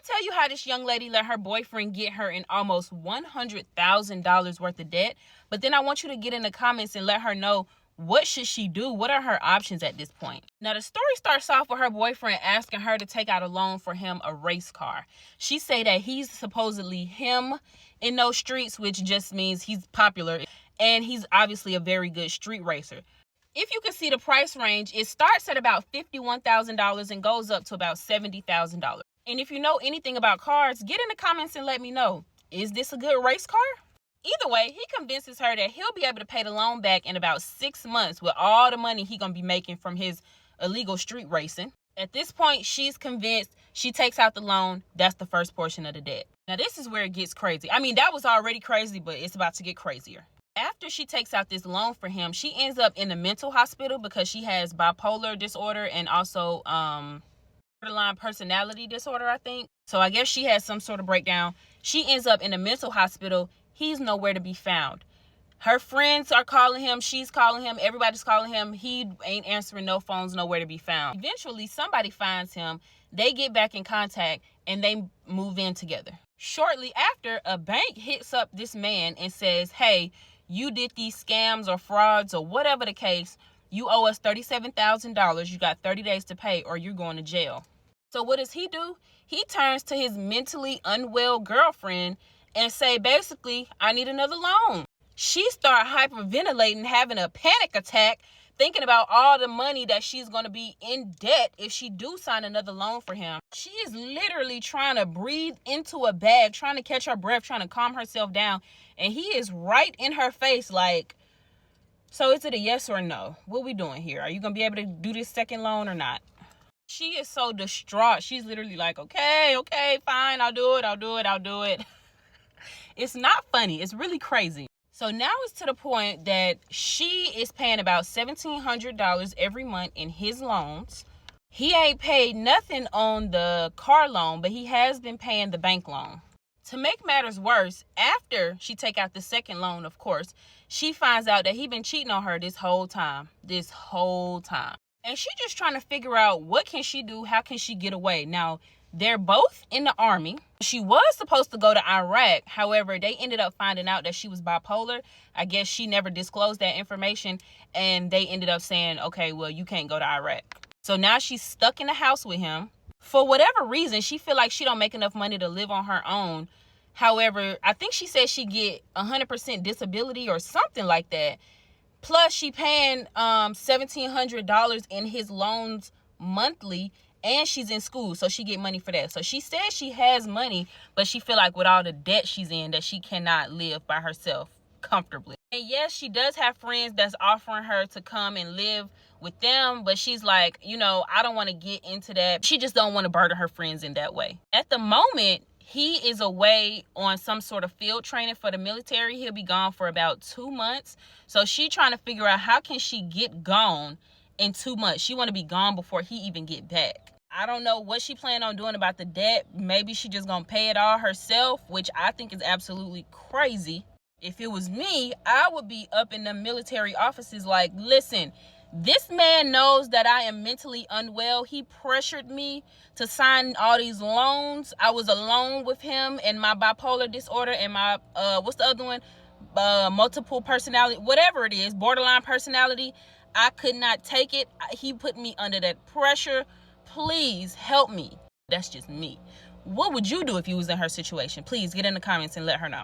tell you how this young lady let her boyfriend get her in almost $100,000 worth of debt, but then I want you to get in the comments and let her know what should she do? What are her options at this point? Now, the story starts off with her boyfriend asking her to take out a loan for him a race car. She say that he's supposedly him in those streets, which just means he's popular, and he's obviously a very good street racer. If you can see the price range, it starts at about $51,000 and goes up to about $70,000. And if you know anything about cars, get in the comments and let me know. Is this a good race car? Either way, he convinces her that he'll be able to pay the loan back in about 6 months with all the money he's going to be making from his illegal street racing. At this point, she's convinced. She takes out the loan. That's the first portion of the debt. Now, this is where it gets crazy. I mean, that was already crazy, but it's about to get crazier. After she takes out this loan for him, she ends up in a mental hospital because she has bipolar disorder and also borderline personality disorder, I think. So I guess she has some sort of breakdown. She ends up in a mental hospital. He's nowhere to be found. Her friends are calling him. She's calling him. Everybody's calling him. He ain't answering no phones, nowhere to be found. Eventually, somebody finds him. They get back in contact, and they move in together. Shortly after, a bank hits up this man and says, hey, you did these scams or frauds or whatever the case. You owe us $37,000. You got 30 days to pay or you're going to jail. So what does he do? He turns to his mentally unwell girlfriend and say, basically, I need another loan. She started hyperventilating, having a panic attack, thinking about all the money that she's going to be in debt if she do sign another loan for him. She is literally trying to breathe into a bag, trying to catch her breath, trying to calm herself down. And he is right in her face like, so is it a yes or no? What we doing here? Are you going to be able to do this second loan or not? She is so distraught. She's literally like, okay, fine. I'll do it. It's not funny. It's really crazy. So now it's to the point that she is paying about $1,700 every month in his loans. He ain't paid nothing on the car loan, but he has been paying the bank loan. To make matters worse, after she take out the second loan, of course, she finds out that he been cheating on her this whole time. And she just trying to figure out what can she do, how can she get away. Now, they're both in the army. She was supposed to go to Iraq. However, they ended up finding out that she was bipolar. I guess she never disclosed that information. And they ended up saying, okay, well, you can't go to Iraq. So now she's stuck in the house with him. For whatever reason, she feel like she don't make enough money to live on her own. However, I think she said she get 100% disability or something like that. Plus, she paying $1,700 in his loans monthly. And she's in school, so she get money for that. So she says she has money, but she feel like with all the debt she's in that she cannot live by herself comfortably. And yes, she does have friends that's offering her to come and live with them, but she's like, I don't want to get into that. She just don't want to burden her friends in that way. At the moment, he is away on some sort of field training for the military. He'll be gone for about 2 months. So she trying to figure out how can she get gone in 2 months. She want to be gone before he even get back. I don't know what she planned on doing about the debt. Maybe she just gonna pay it all herself, which I think is absolutely crazy. If it was me, I would be up in the military offices like, listen, this man knows that I am mentally unwell. He pressured me to sign all these loans. I was alone with him and my bipolar disorder and my, what's the other one? Multiple personality, whatever it is, borderline personality. I could not take it. He put me under that pressure. Please help me. That's just me. What would you do if you was in her situation? Please get in the comments and let her know.